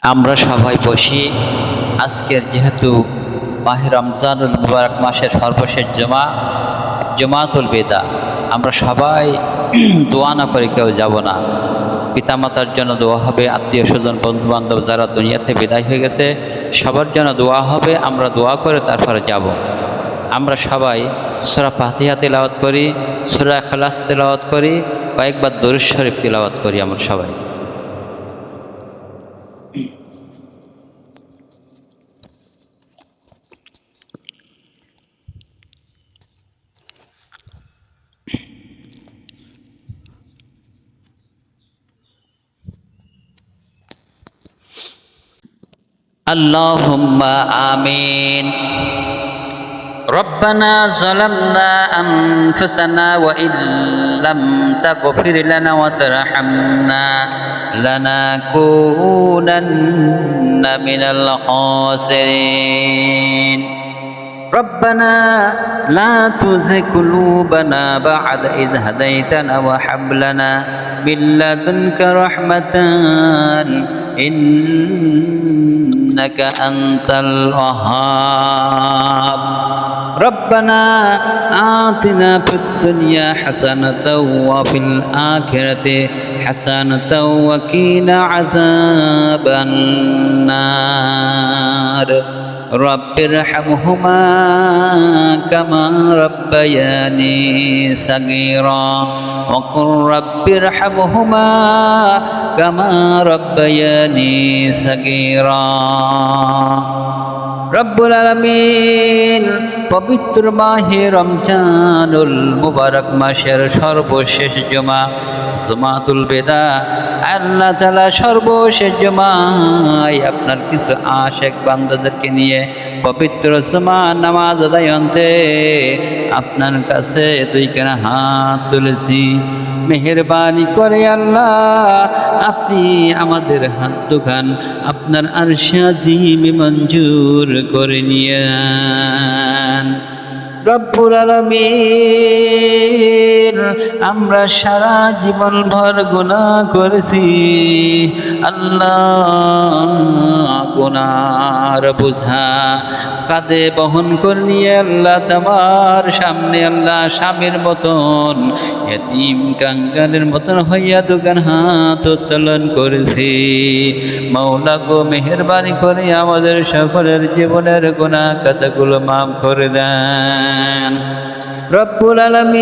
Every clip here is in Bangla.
আমরা সবাই বসি আজকের যেহেতু মাহে রমজানুল মুবারক মাসের সর্বশেষ জমাতুল বিদা, আমরা সবাই দোয়া না করে কেউ যাব না। পিতামাতার জন্য দোয়া হবে, আত্মীয় স্বজন বন্ধু বান্ধব যারা দুনিয়াতে বিদায় হয়ে গেছে সবার জন্য দোয়া হবে। আমরা দোয়া করে তারপরে যাব। আমরা সবাই সূরা ফাতিহা তিলাওয়াত করি, সূরা ইখলাস তিলাওয়াত করি, কয়েকবার দরুদ শরীফ তিলাওয়াত করি আমরা সবাই। আল্লাহুম্মা আমিন। ربنا ظلمنا أنفسنا وإن لم تغفر لنا وترحمنا لنكونن من الخاسرين ربنا لا تزغ قلوبنا بعد إذ هديتنا وهب لنا من لدنك رحمة إنك أنت الوهاب ربنا آتنا في الدنيا حسنة وفي الآخرة حسنة وقنا عذاب النار رب ارحمهما كما ربياني صغيرا وقل رب ارحمهما كما ربياني صغيرا রব্বুল আলামিন পবিত্র মাহে রমজানুল মুবারক মাসের সর্বশেষ জমাতুল বিদা, আল্লাহ তাআলা সর্বশেষ জমায় আপনার কিছু আশেক বান্দাদেরকে নিয়ে পবিত্র জুমা নামাজ আদায় অন্তে আপনার কাছে দুইখানা হাত তুলেছি। মেহেরবানি করে আল্লাহ আপনি আমাদের হাত দুখান আপনার আরশে আজিমে মঞ্জুর করে নিয়েন। রব্বুল আলামিন আমরা সারা জীবন ভর গুনাহ করেছি আল্লাহ, গুনার বোঝা কাঁধে বহন করে নিয়ে আল্লাহ তোমার সামনে আল্লাহ স্বামীর মতন এতিম কাঙ্গালের মতন হইয়া দোকান হাত উত্তোলন করেছি। মাওলা গো মেহেরবানি করে আমাদের সকলের জীবনের গুনাহ খাতাগুলো মাফ করে দেন। রব্বুল আলামিন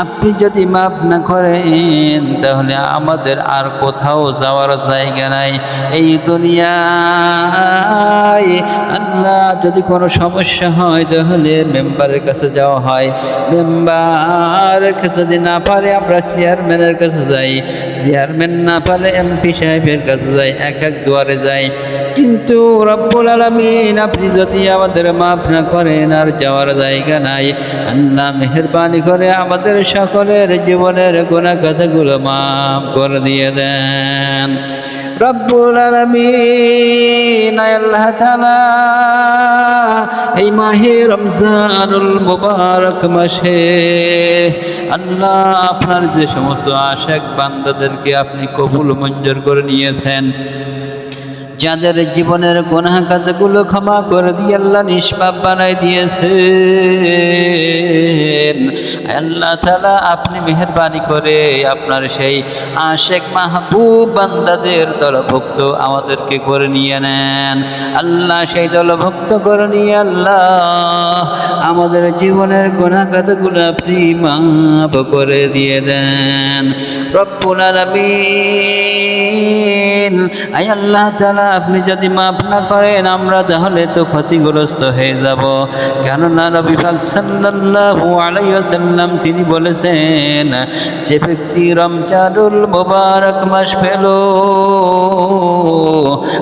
আপনি যদি মাফ না করেন তাহলে আমাদের আর কোথাও যাওয়ার জায়গা নাই এই দুনিয়ায়। আল্লাহ যদি কোনো সমস্যা হয় তাহলে মেম্বারের কাছে যাওয়া হয়, মেম্বারের কাছে যদি না পারে আমরা চেয়ারম্যানের কাছে যাই, চেয়ারম্যান না পারে এমপি সাহেবের কাছে যাই, এক এক দুয়ারে যাই। কিন্তু রব্বুল আলামিন আপনি যদি আমাদের মাফ না করেন আর যাওয়ার জায়গা নাই। আল্লাহ মেহেরবানি করে আমাদের সকলের জীবনের গুনাহ খাতাগুলো মাফ করে দিয়ে দেন। রব্বুল আলামিন আল্লাহ তাআলা এই মাহে রমজানুল মুবারক মাসে আল্লাহ আপনার যে সমস্ত আশিক বান্দাদেরকে আপনি কবুল মঞ্জুর করে নিয়েছেন, যাদের জীবনের গুনাহ খাতাগুলো ক্ষমা করে দিয়ে আল্লাহ নিষ্পাপ বানাই দিয়েছেন, আল্লাহ তাআলা আপনি মেহেরবানি করে আপনার সেই আশিক মাহবুব বান্দাদের দলভুক্ত আমাদেরকে করে নিয়ে নেন। আল্লাহ সেই দলভুক্ত করে নিয়ে আল্লাহ আমাদের জীবনের গুনাহ খাতাগুলো আপনি মাফ করে দিয়ে দেন। রব্বুল আলামিন আয় আল্লাহ তাআলা আপনি যদি মাফ না করেন আমরা তাহলে তো ক্ষতিগ্রস্ত হয়ে যাব। কেননা নবী পাক সাল্লাল্লাহু আলাইহি ওয়াসাল্লাম তিনি বলেছেন, যে ব্যক্তি রমজানুল মুবারক মাস পেল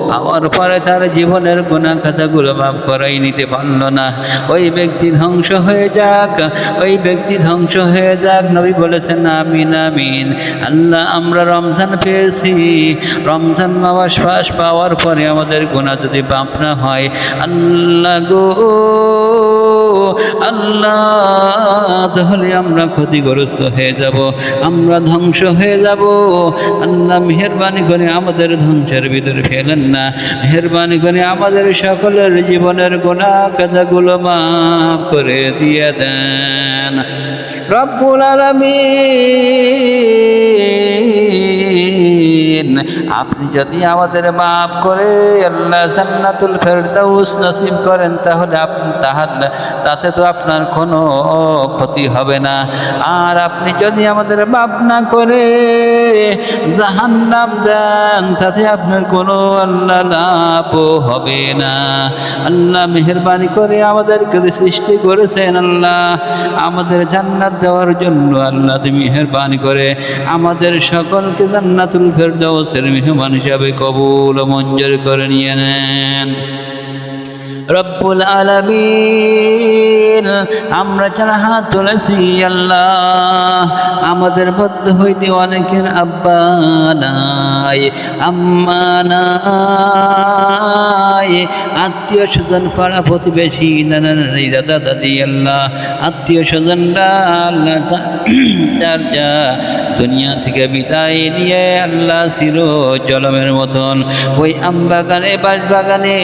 পাওয়ার পরে তার জীবনের গুনাহ খাতাগুলো মাফ করাই নিতে পারল না, ওই ব্যক্তি ধ্বংস হয়ে যাক, ওই ব্যক্তি ধ্বংস হয়ে যাক। নবী বলেছেন আমিন আমিন। আল্লাহ আমরা রমজান পেয়েছি, রমজান মাস পাওয়ার পরে আমাদের গুনাহ যদি মাফ না হয় আল্লাহ গো আল্লাহ, তাহলে আমরা ক্ষতিগ্রস্ত হয়ে যাব, আমরা ধ্বংস হয়ে যাব। আল্লাহ মেহেরবানি করে আমাদের ধ্বংসের ভিতরে ফেলেন না, মেহেরবানি করে আমাদের সকলের জীবনের গুনাহ কাজাগুলো মাফ করে দিয়ে দেন রব্বুল আলামিন। আপনি যদি আমাদের মাফ করে আল্লাহ জান্নাতুল ফেরদাউস নসিব করেন, তাহলে আপনি তাতে তো আপনার কোনো ক্ষতি হবে না। আর আপনি যদি আমাদের মাফ না করে জাহান্নাম দেন, তাতে আপনার কোনো আল্লাহ লাভও হবে না। আল্লাহ মেহেরবানি করে আমাদেরকে সৃষ্টি করেছেন আল্লাহ আমাদের জান্নাত দেওয়ার জন্য। আল্লাহ তুমি মেহেরবানি করে আমাদের সকলকে জান্নাতুল ফেরদাউসের মেহমান হিসাবে কবুল ও মঞ্জুর করে নিয়ে নেন রব্বুল আলামিন। আমরা যারা হাত তুলেছি আল্লাহ, আমাদের মধ্যে হইতে অনেকের আব্বা নাই, আম্মা নাই, আত্মীয় স্বজন পাড়া প্রতিবেশী নানা নানি দাদা দাদি আল্লাহ আত্মীয় স্বজনরা আল্লাহ যার যা দুনিয়া থেকে বিদায় নিয়ে আল্লাহ চির জলমের মতন ওই আমবাগানে বাঁশবাগানে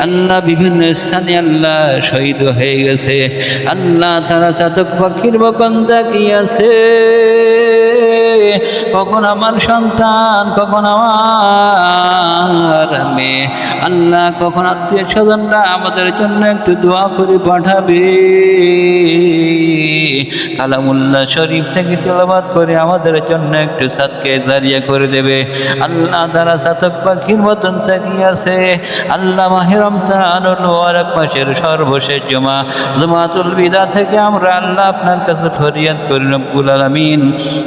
আল্লাহ বিভিন্ন স্থানে আল্লাহ শহীদ হয়ে গেছে। আল্লাহ তারা চাতক পাখির মতন তাকিয়েছে, কখন আমার সন্তান, কখন আমার মেয়ে, আল্লাহ কখন আত্মীয় স্বজনরা আমাদের জন্য একটু দোয়া করে পাঠাবে, কালামুল্লাহ শরীফ থেকে তেলাওয়াত করে আমাদের জন্য একটু সাদকে জারিয়া করে দেবে। আল্লাহ তারা চাতক পাখির মতন তাকিয়েছে। আল্লাহ মাহে রমজানুল মুবারক মাসের সর্বশেষ জুমাতুল বিদা থেকে আমরা আল্লাহ আপনার কাছে ফরিয়াদ করি রব্বুল আলামিন,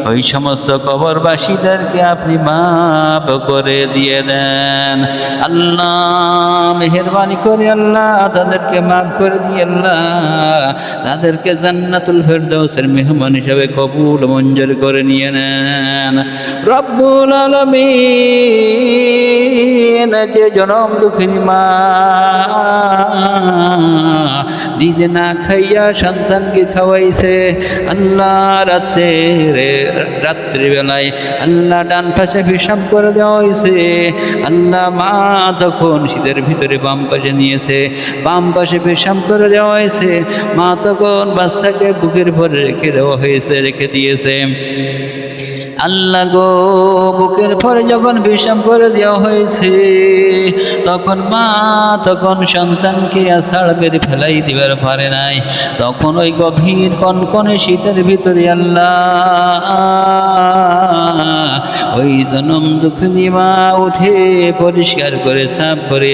ওই সমস্ত কবরবাসীদেরকে আপনি মাফ করে দিয়ে দেন আল্লাহ মেহেরবানি করে আল্লাহ তাদেরকে মাফ করে দিয়ে আল্লাহ তাদেরকে জান্নাতুল ফেরদাউসের মেহমান হিসাবে কবুল মঞ্জুর করে নিয়ে নেন রব্বুল আলামিন। যে জনম দুঃখিনী মা নিজে না খাইয়া সন্তানকে খাওয়াইছে আল্লাহ, রাত্রিবেলায় আল্লাহ ডান পাশে পেশাব করে দেওয়া হয়েছে আল্লাহ, মা তখন শীতের ভিতরে বাম পাশে নিয়েছে, বাম পাশে পেশাব করে দেওয়া হয়েছে, মা তখন বাচ্চাকে বুকের ভরে রেখে দিয়েছে আল্লাহ গো। বুকের পরে যখন বিষম করে দেওয়া হয়েছে তখন মা সন্তানকে আষাঢ় বের ফেলাই দিবার পারে নাই, তখন ওই গভীর কনকনে শীতের ভিতরে আল্লাহ ওই জনম দুঃখিনী মা উঠে পরিষ্কার করে সাফ করে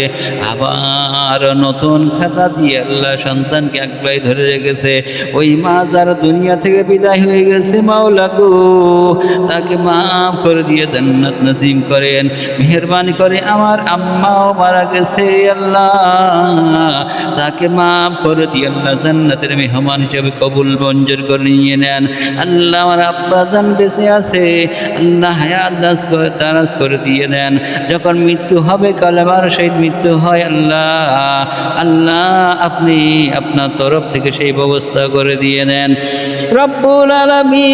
আবার নতুন খাতা দিয়ে আল্লাহ সন্তানকে একলাই ধরে রেখেছে। ওই মা যার দুনিয়া থেকে বিদায় হয়ে গেছে মাওলা গো, তাকে মাফ করে দিয়ে জান্নাত নসিব করেন। মেহেরবানি করে আমার আম্মাও মারা গেছে আল্লাহ, তাকে মাফ করে দিয়ে আল্লাহ জান্নাতের মেহমান হিসেবে কবুল মঞ্জুর করে নিয়ে নেন আল্লাহ। আমার আব্বা জান বেঁচে আছে আল্লাহ, হায়াত দারাজ করে দিয়ে নেন। যখন মৃত্যু হবে কালেমার সহিত মৃত্যু হয় আল্লাহ আপনি আপনার তরফ থেকে সেই ব্যবস্থা করে দিয়ে নেন রব্বুল আলামিন।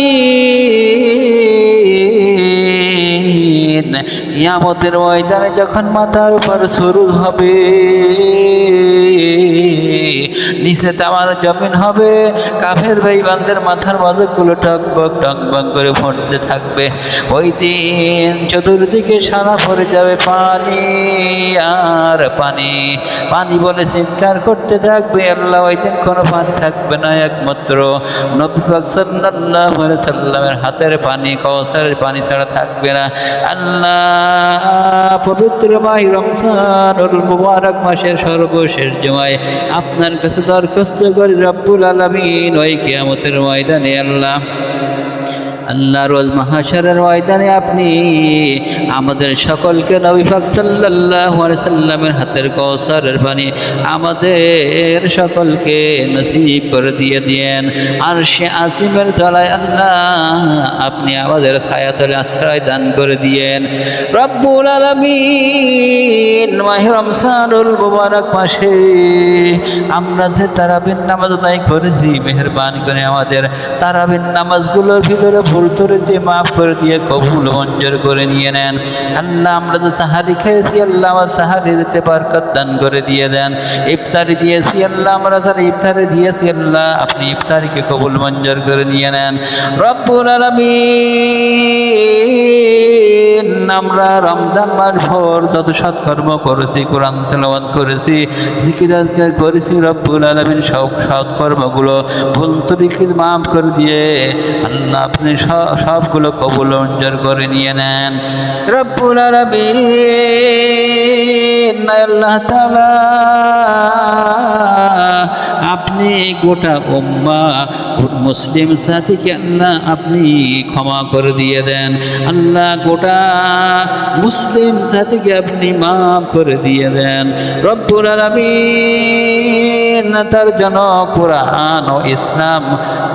কিয়ামতের ময়দানে যখন মাথার উপর সুরুজ হবে, নিচে তামার জমিন হবে, কাফের বেঈমানদের মাথার মজকগুলো টকবক টকবক করে ফুটতে থাকবে। ওই দিন চতুর্দিকে সারা পড়ে যাবে পানি আর পানি, পানি বলে চিৎকার করতে থাকবে আল্লাহ। ওই দিন কোনো পানি থাকবে না, একমাত্র নবী পাক সাল্লাল্লাহু আলাইহি সাল্লামের হাতের পানি, কাউসারের পানি ছাড়া থাকবে না আল্লাহ। পবিত্র মাহে রমজানুল মুবারক মাসের সর্বশেষ জুমায় আপনার কাছে দরখাস্ত করি রব্বুল আলামিন, ওই কিয়ামতের ময়দানে আল্লাহ আল্লাহ রোজ মাহশরের ময়দানে আপনি আমাদের সকলকে নবী পাক সাল্লাল্লাহু আলাইহি সাল্লামের হাতের কাউসারের পানি আমাদের সকলকে নসিব করে দিয়ে দিয়েন। আরশে আসিমের তলায় আল্লাহ আপনি আমাদের ছায়াতলে আশ্রয় দান করে দিয়েন। রব্বুল আলামিন, মাহে রমজানুল মুবারক মাসে আমরা যে তারাবির নামাজ আদায় করেছি, মেহেরবানি করে আমাদের তারাবির নামাজগুলোর ভিতরে ভুল করেছি মাফ করে দিয়ে কবুল মঞ্জুর করে নিয়ে নেন। আল্লাহ আমরা যে সাহারি খেয়েছি, আল্লাহ আমার সাহারি দিতে বরকত দান করে দিয়ে দেন। ইফতারি দিয়েছি আল্লাহ, আমরা যারা ইফতারি দিয়েছি আল্লাহ আপনি ইফতারিকে কবুল মঞ্জুর করে নিয়ে নেন। রব্বুল আলামিন, আমরা রমজান মাস ভর যত সৎকর্ম করেছি, কোরআন তেলাওয়াত করেছি, জিকির আজকার করেছি, রব্বুল আলামিন সব সৎকর্মগুলো ভুল ত্রুটি মাফ করে দিয়ে আল্লাহ আপনি সবগুলো কবুল মঞ্জুর করে নিয়ে নেন। রব্বুল আলামিন, আল্লাহ তাআলা আপনি গোটা উম্মাহ মুসলিম জাতিকে আল্লাহ আপনি ক্ষমা করে দিয়ে দেন। আল্লাহ গোটা মুসলিম জাতিকে আপনি মাফ করে দিয়ে দেন। রব্বুল আলামিন, তার জন্য কোরআন ও ইসলাম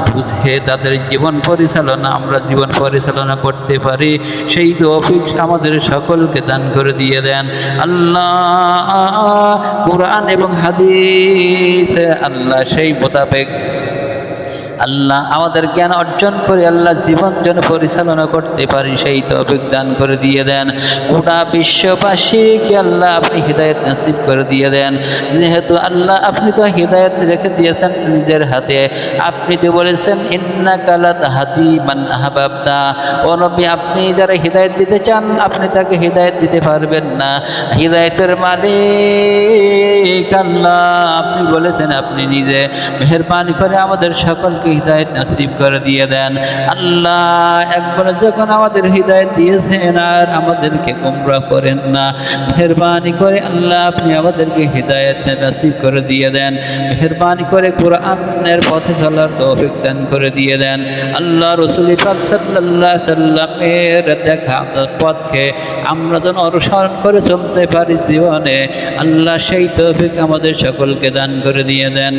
বুঝে তাদের জীবন পরিচালনা আমরা জীবন পরিচালনা করতে পারি, সেই তৌফিক আমাদের সকলকে দান করে দিয়ে দেন। আল্লাহ কোরআন এবং হাদিস আল্লাহ সেই মোতাবেক আল্লাহ আমাদের জ্ঞান অর্জন করে আল্লাহ জীবন যেন পরিচালনা করতে পারি, সেই তৌফিক দান করে দিয়ে দেন। গোটা বিশ্ববাসীকে আল্লাহ আপনি হিদায়াত নসিব করে দিয়ে দেন। যেহেতু আল্লাহ আপনি তো হিদায়াত রেখে দিয়েছেন নিজের হাতে, আপনি তো বলেছেন ইন্নাকা লা তাহদি মান আহবাবতা, ও নবী আপনি যারা হিদায়াত দিতে চান আপনি তাকে হিদায়াত দিতে পারবেন না। হিদায়াতের মালিক আল্লাহ আপনি বলেছেন আপনি নিজে, মেহেরবানি করে আমাদের সকলকে হিদায়াত নসিব করে দিয়ে দেন। আল্লাহ একবার যখন আমাদের হিদায়াত দিয়েছেন আর আমাদেরকে গোমরাহ করেন না, মেহেরবানি করে আল্লাহ আপনি আমাদেরকে হিদায়াত নসিব করে দিয়ে দেন। মেহেরবানি করে কোরআনের পথে চলার তৌফিক দান করে দিয়ে দেন। আল্লাহ রাসূল পাক সাল্লাল্লাহু আলাইহি সাল্লামের দেখা পথকে আমরা যেন অনুসরণ করে চলতে পারি জীবনে, আল্লাহ সেই তৌফিক আমাদের সকলকে দান করে দিয়ে দেন।